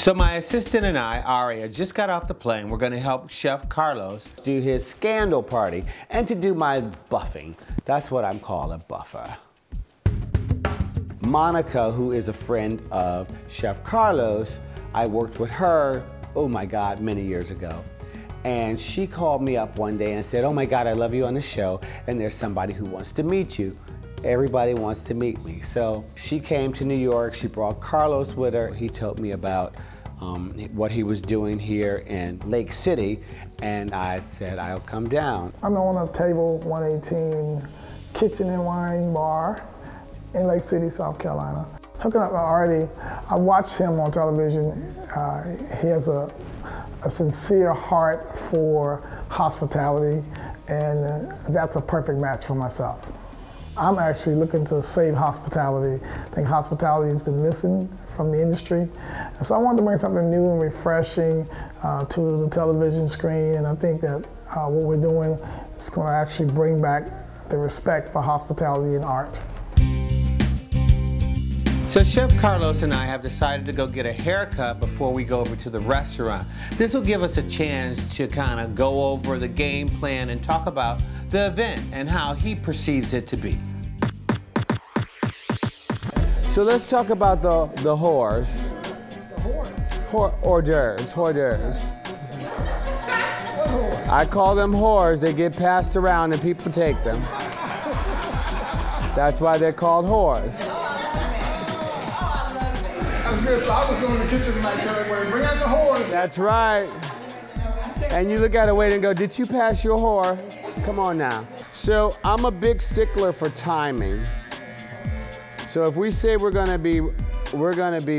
So my assistant and I, Aria, just got off the plane. We're gonna help Chef Carlos do his scandal party and to do my buffing. That's what I'm called, a buffer. Monica, who is a friend of Chef Carlos, I worked with her, oh my God, many years ago. And she called me up one day and said, oh my God, I love you on the show, and there's somebody who wants to meet you. Everybody wants to meet me. So she came to New York, she brought Carlos with her. He told me about what he was doing here in Lake City, and I said, I'll come down. I'm the owner of Table 118 Kitchen and Wine Bar in Lake City, South Carolina. Hooking up with Artie, I watched him on television. He has a sincere heart for hospitality, and that's a perfect match for myself. I'm actually looking to save hospitality. I think hospitality has been missing from the industry. And so I wanted to bring something new and refreshing to the television screen, and I think that what we're doing is going to actually bring back the respect for hospitality and art. So Chef Carlos and I have decided to go get a haircut before we go over to the restaurant. This will give us a chance to kind of go over the game plan and talk about the event and how he perceives it to be. So let's talk about the whores. The whore? Hors d'oeuvres. I call them whores. They get passed around and people take them. That's why they're called whores. Good, so I was going to the kitchen tonight telling everybody, bring out the whores. That's right. And you look at a waiter and go, did you pass your whore? Come on now. So I'm a big stickler for timing. So if we say we're gonna be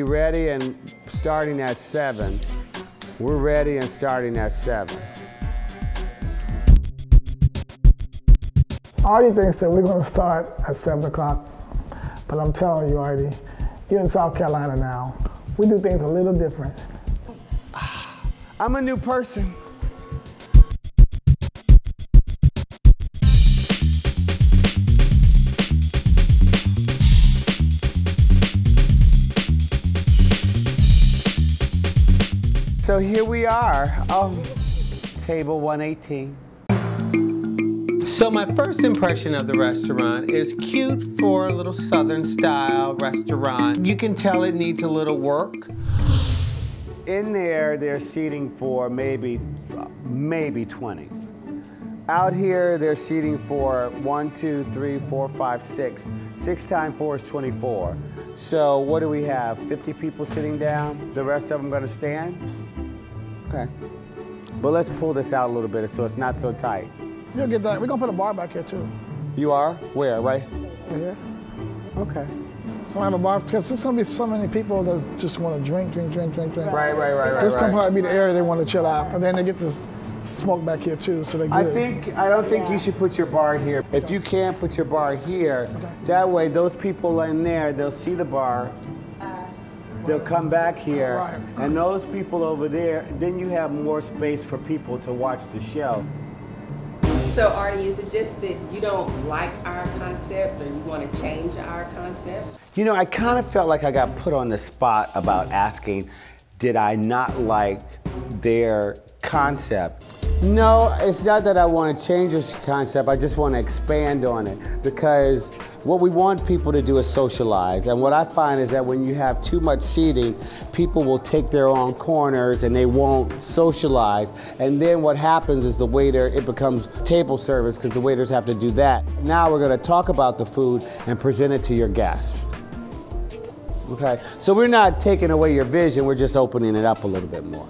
ready and starting at 7, we're ready and starting at 7. Artie thinks that we're going to start at 7 o'clock, but I'm telling you, Artie, you're in South Carolina now. We do things a little different. I'm a new person. So here we are, Table 118. So my first impression of the restaurant is cute for a little Southern style restaurant. You can tell it needs a little work. In there, they're seating for maybe 20. Out here, they're seating for 1, 2, 3, 4, 5, 6. 6 times 4 is 24. So what do we have? 50 people sitting down? The rest of them gonna stand? Okay. But let's pull this out a little bit so it's not so tight. You'll get that. We're going to put a bar back here, too. You are? Where, right? Right here. Okay. So I have a bar, because there's going to be so many people that just want to drink. Right. This can probably be the area they want to chill out. And then they get this smoke back here, too, so they're good. I don't think you should put your bar here. If you can't put your bar here, that way those people in there, they'll see the bar, they'll come back here, and those people over there, then you have more space for people to watch the show. So Artie, is it just that you don't like our concept or you want to change our concept? You know, I kind of felt like I got put on the spot about asking, did I not like their concept? No, it's not that I want to change this concept, I just want to expand on it, because what we want people to do is socialize. And what I find is that when you have too much seating, people will take their own corners and they won't socialize. And then what happens is the waiter, it becomes table service because the waiters have to do that. Now we're going to talk about the food and present it to your guests. Okay, so we're not taking away your vision, we're just opening it up a little bit more.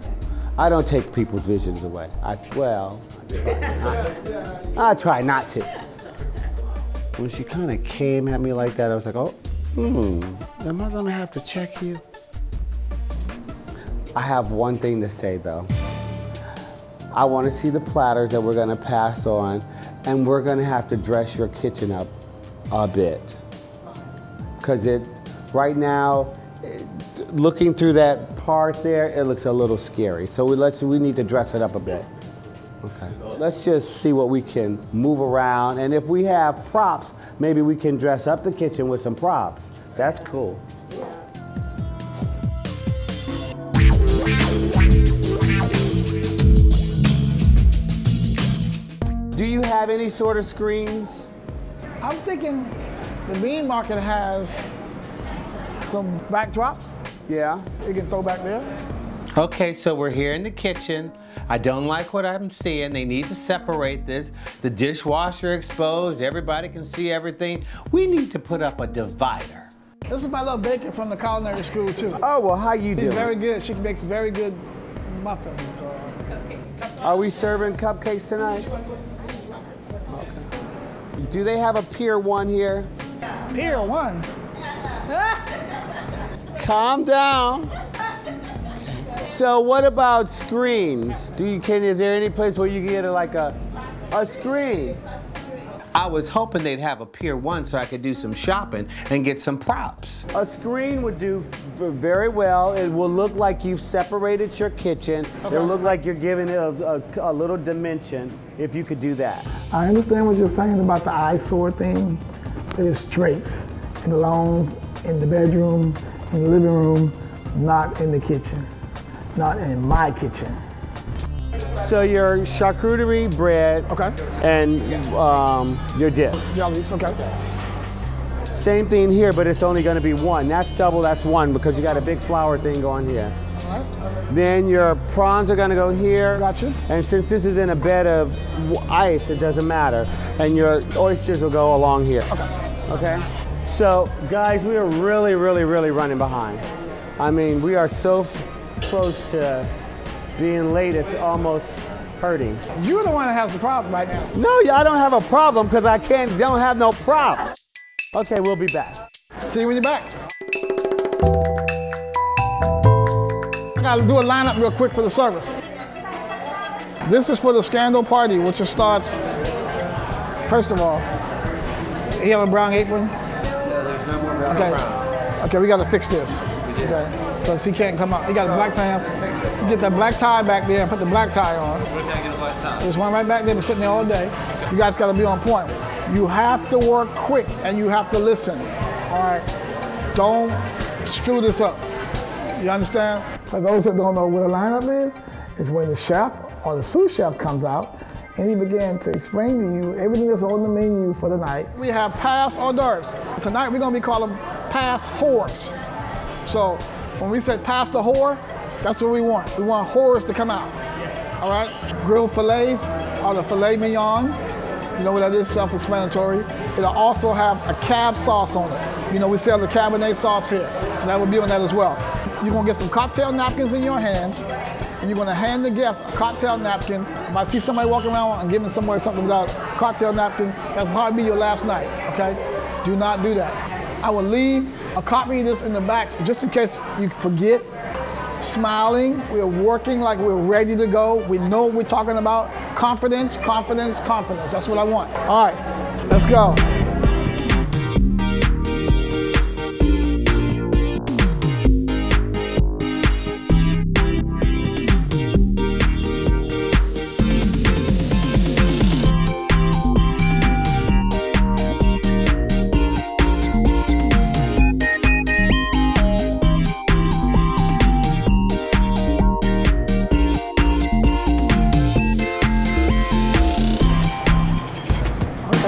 I don't take people's visions away. I try not to. When she kind of came at me like that, I was like, oh, am I gonna have to check you? I have one thing to say though. I wanna see the platters that we're gonna pass on, and we're gonna have to dress your kitchen up a bit. Because right now, looking through that part there, it looks a little scary. So we need to dress it up a bit. Okay. Let's just see what we can move around. And if we have props, maybe we can dress up the kitchen with some props. That's cool. Do you have any sort of screens? I'm thinking the bean market has some backdrops. Yeah. You can throw back there. Okay, so we're here in the kitchen. I don't like what I'm seeing. They need to separate this. The dishwasher exposed. Everybody can see everything. We need to put up a divider. This is my little baker from the culinary school too. Oh, well, how you doing? She's very good. She makes very good muffins. Are we serving cupcakes tonight? Okay. Do they have a Pier 1 here? Pier 1? Calm down. So what about screens? Is there any place where you can get like a screen? I was hoping they'd have a Pier 1 so I could do some shopping and get some props. A screen would do very well. It will look like you've separated your kitchen. Okay. It'll look like you're giving it a little dimension if you could do that. I understand what you're saying about the eyesore thing. It is straight. It belongs in the bedroom, in the living room, not in the kitchen. Not in my kitchen. So your charcuterie bread, Okay. and your dip. Jellies, okay. Same thing here, but it's only going to be one. That's double, that's one, because you got a big flour thing going here. All right. Then your prawns are going to go here. Gotcha. And since this is in a bed of ice, it doesn't matter. And your oysters will go along here. Okay. Okay? So, guys, we are really, really, really running behind. I mean, we are so close to being late, it's almost hurting. You're the one that has the problem right now. No, I don't have a problem because don't have no props. Okay, we'll be back. See you when you're back. Gotta do a lineup real quick for the service. This is for the scandal party, which starts, first of all, you have a brown apron? No, there's no more brown. Okay. Okay, we gotta fix this. Okay. Because he can't come out. He got black pants. You get that black tie back there and put the black tie on. Where can I get a black tie? There's one right back there, been sitting there all day. You guys gotta be on point. You have to work quick and you have to listen. All right, don't screw this up. You understand? For those that don't know what a lineup is when the chef or the sous chef comes out and he began to explain to you everything that's on the menu for the night. We have pass hors d'oeuvres. Tonight we're gonna be calling them pass whores. So when we say pass the whore, that's what we want. We want whores to come out. All right? Grilled fillets or the filet mignon. You know what that is, self-explanatory. It'll also have a cab sauce on it. You know, we sell the Cabernet sauce here. So that will be on that as well. You're gonna get some cocktail napkins in your hands, and you're gonna hand the guests a cocktail napkin. If I see somebody walking around and giving somebody something without a cocktail napkin, that'll probably be your last night, okay? Do not do that. I will leave a copy of this in the back just in case you forget. Smiling, we're working like we're ready to go. We know what we're talking about. Confidence, confidence, confidence. That's what I want. All right, let's go.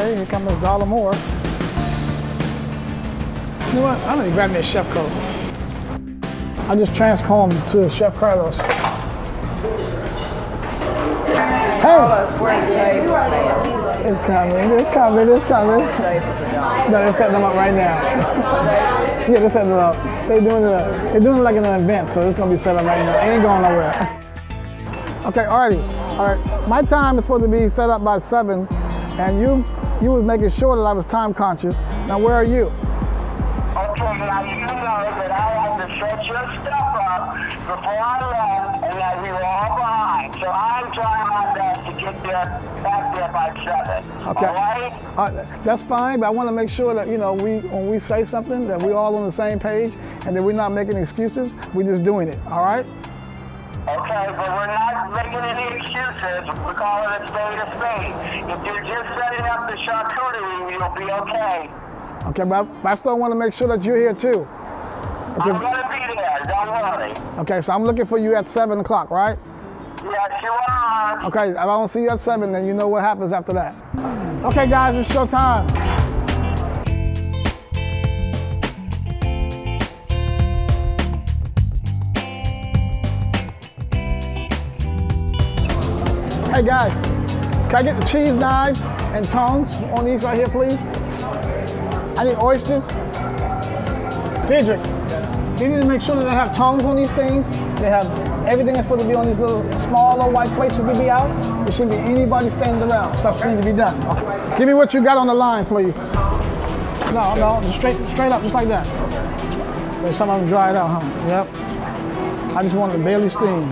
Here comes Miss Dollar Moore. You know what? I'm gonna grab me a chef coat. I just transformed to Chef Carlos. Hey! It's coming, it's coming, it's coming. No, they're setting them up right now. Yeah, they're setting them up. They're doing it like an event, so it's gonna be set up right now. It ain't going nowhere. Okay, Artie. All right, my time is supposed to be set up by 7, and you was making sure that I was time conscious. Now, where are you? Okay, now you know that I had to set your stuff up before I left and that we were all behind. So I'm trying my best to get there, back there by 7. Okay. All right? That's fine, but I want to make sure that, you know, when we say something, that we're all on the same page and that we're not making excuses. We're just doing it, all right? Okay, but we're not making any excuses. We're calling a spade a spade. If you're just setting up the charcuterie, you'll be okay. Okay, but I still want to make sure that you're here too. Okay. I'm going to be there, don't worry. Okay, so I'm looking for you at 7 o'clock, right? Yes, you are. Okay, if I don't see you at 7, then you know what happens after that. Okay, guys, it's show time. Hey guys, can I get the cheese knives and tongs on these right here, please? I need oysters. Didrik, you need to make sure that they have tongs on these things. They have everything that's supposed to be on these little small little white plates should be out. There shouldn't be anybody standing around. Stuff needs to be done. Okay. Give me what you got on the line, please. No, just straight up, just like that. Okay, some of them dried out, huh? Yep. I just wanted to barely steam.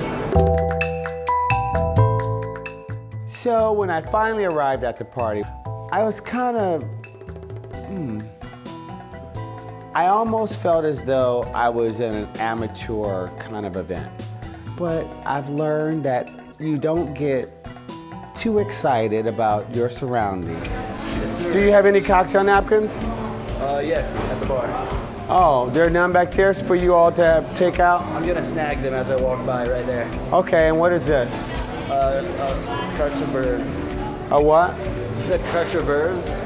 So when I finally arrived at the party, I was kind of, I almost felt as though I was in an amateur kind of event. But I've learned that you don't get too excited about your surroundings. Yes, do you have any cocktail napkins? Yes, at the bar. Oh, there are none back there for you all to take out? I'm gonna snag them as I walk by right there. Okay, and what is this? Cartravers. A what? It's a cartravers.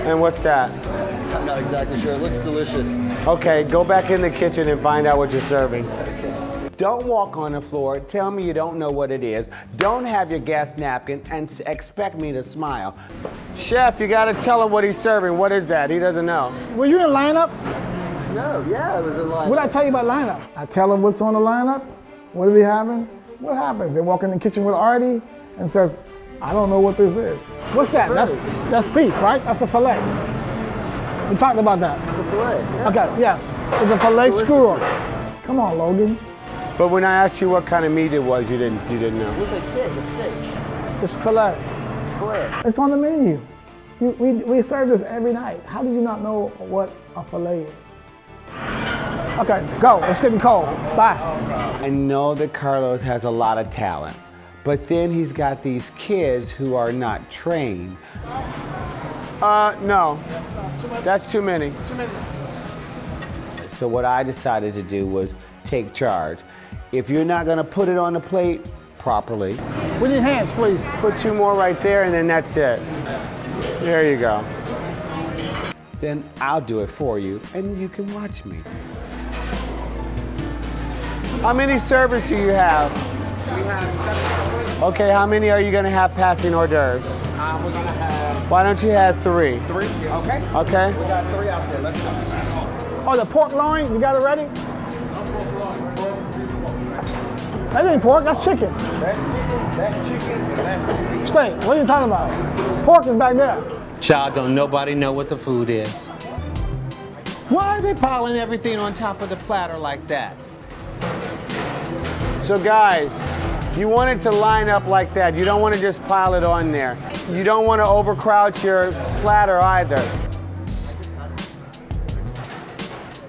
And what's that? I'm not exactly sure. It looks delicious. Okay, go back in the kitchen and find out what you're serving. Don't walk on the floor, tell me you don't know what it is. Don't have your gas napkin and expect me to smile. Chef, you gotta tell him what he's serving. What is that? He doesn't know. Were you in lineup? No, yeah, it was in line. What did I tell you about lineup? I tell them what's on the lineup. What are we having? What happens? They walk in the kitchen with Artie and says, I don't know what this is. What's that? That's beef, right? That's the filet. We talked about that. It's a filet. Yeah. Okay, yes. It's a filet skewer. Come on, Logan. But when I asked you what kind of meat it was, you didn't know. It looks like steak. It's steak. It's filet. It's filet. It's on the menu. We serve this every night. How did you not know what a filet is? Okay, go. It's getting cold. Bye. I know that Carlos has a lot of talent, but then he's got these kids who are not trained. No. That's too many. So what I decided to do was take charge. If you're not gonna put it on the plate properly. With your hands, please. Put 2 more right there and then that's it. There you go. Then I'll do it for you and you can watch me. How many servers do you have? We have 7 servers. Okay, how many are you gonna have passing hors d'oeuvres? We're gonna have Why don't you have 3? 3. Okay. Okay. We got 3 out there. Let's go. Oh, the pork loin, you got it ready? That ain't pork, that's chicken. That's chicken and that's Steak, what are you talking about? Pork is back there. Child, don't nobody know what the food is. Why are they piling everything on top of the platter like that? So guys, you want it to line up like that. You don't want to just pile it on there. You don't want to overcrowd your platter either.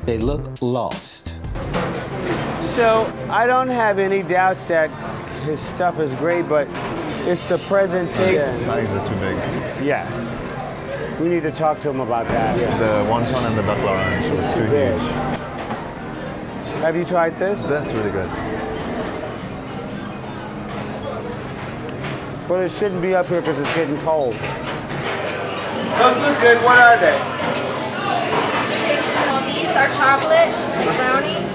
They look lost. So I don't have any doubts that his stuff is great, but it's the presentation. Sides are too big. Yes. We need to talk to him about that. The wonton and the duck orange was too big. huge. Have you tried this? That's really good. Well, it shouldn't be up here because it's getting cold. Those look good. What are they? These are chocolate brownies.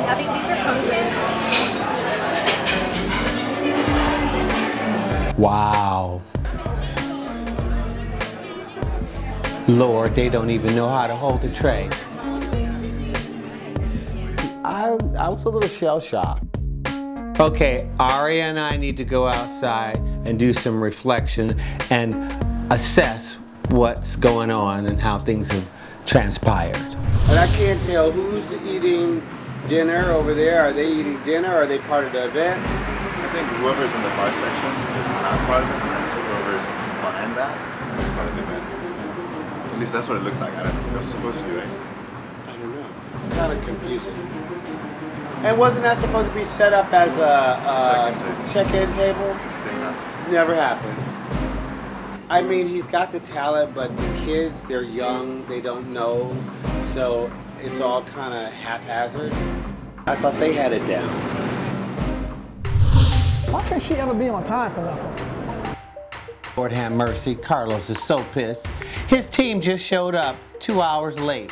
I think these are pumpkin. Wow. Lord, they don't even know how to hold a tray. I was a little shell-shocked. Okay, Aria and I need to go outside and do some reflection and assess what's going on and how things have transpired. And I can't tell who's eating dinner over there. Are they eating dinner? Are they part of the event? I think whoever's in the bar section is not part of the event. Whoever's behind that is part of the event. At least that's what it looks like. I don't know. That's supposed to be, right? I don't know. It's kind of confusing. And wasn't that supposed to be set up as a check-in table? Didn't happen. Never happened. I mean, he's got the talent, but the kids, they're young, they don't know, so it's all kind of haphazard. I thought they had it down. Why can't she ever be on time for nothing? Lord have mercy, Carlos is so pissed. His team just showed up 2 hours late.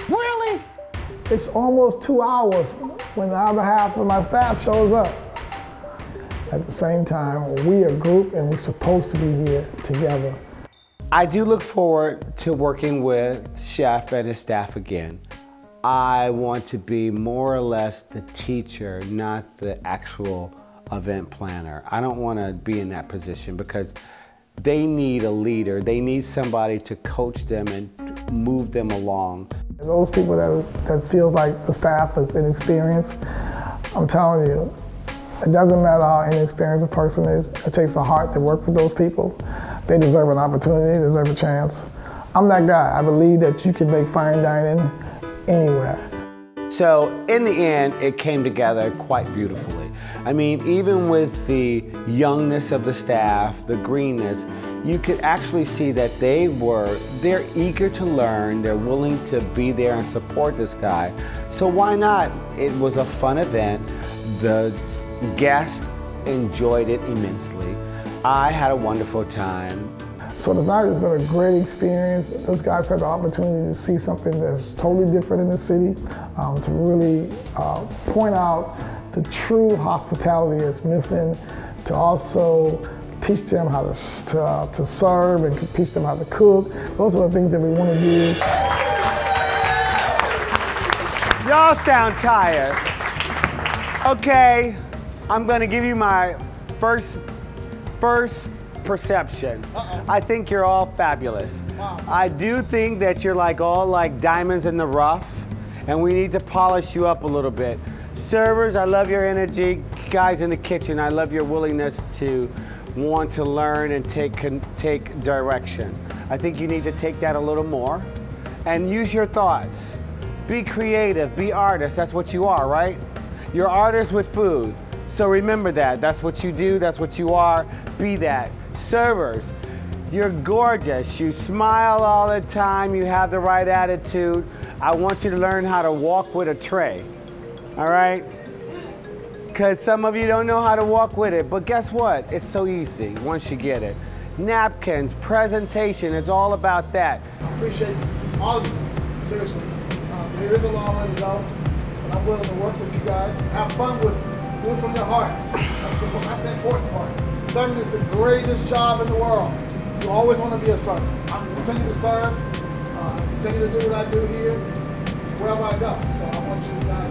Really? It's almost 2 hours when the other half of my staff shows up. At the same time, we are a group and we're supposed to be here together. I do look forward to working with Chef and his staff again. I want to be more or less the teacher, not the actual event planner. I don't want to be in that position because they need a leader. They need somebody to coach them and move them along. Those people that feel like the staff is inexperienced, I'm telling you, it doesn't matter how inexperienced a person is. It takes a heart to work with those people. They deserve an opportunity, they deserve a chance. I'm that guy. I believe that you can make fine dining anywhere. So in the end, it came together quite beautifully. I mean, even with the youngness of the staff, the greenness, you could actually see that they're eager to learn, they're willing to be there and support this guy. So why not? It was a fun event. The guests enjoyed it immensely. I had a wonderful time. So the night has been a great experience. Those guys had the opportunity to see something that's totally different in the city, to really point out the true hospitality that's missing, to also teach them how to serve and teach them how to cook. Those are the things that we want to do. Y'all sound tired. Okay, I'm gonna give you my first perception. I think you're all fabulous. Wow. I do think that you're all like diamonds in the rough, and we need to polish you up a little bit. Servers, I love your energy. Guys in the kitchen, I love your willingness to want to learn and take direction. I think you need to take that a little more and use your thoughts. Be creative, be artists, that's what you are, right? You're artists with food. So remember that, that's what you do, that's what you are, be that. Servers, you're gorgeous, you smile all the time, you have the right attitude. I want you to learn how to walk with a tray, all right? Because some of you don't know how to walk with it, but guess what? It's so easy once you get it. Napkins, presentation, it's all about that. I appreciate all of you, seriously. There is a long way to go, but I'm willing to work with you guys. Have fun with it. Do it from your heart. That's the important part. Serving is the greatest job in the world. You always want to be a server. I'm going to continue to serve, continue to do what I do here, wherever I go. So I want you guys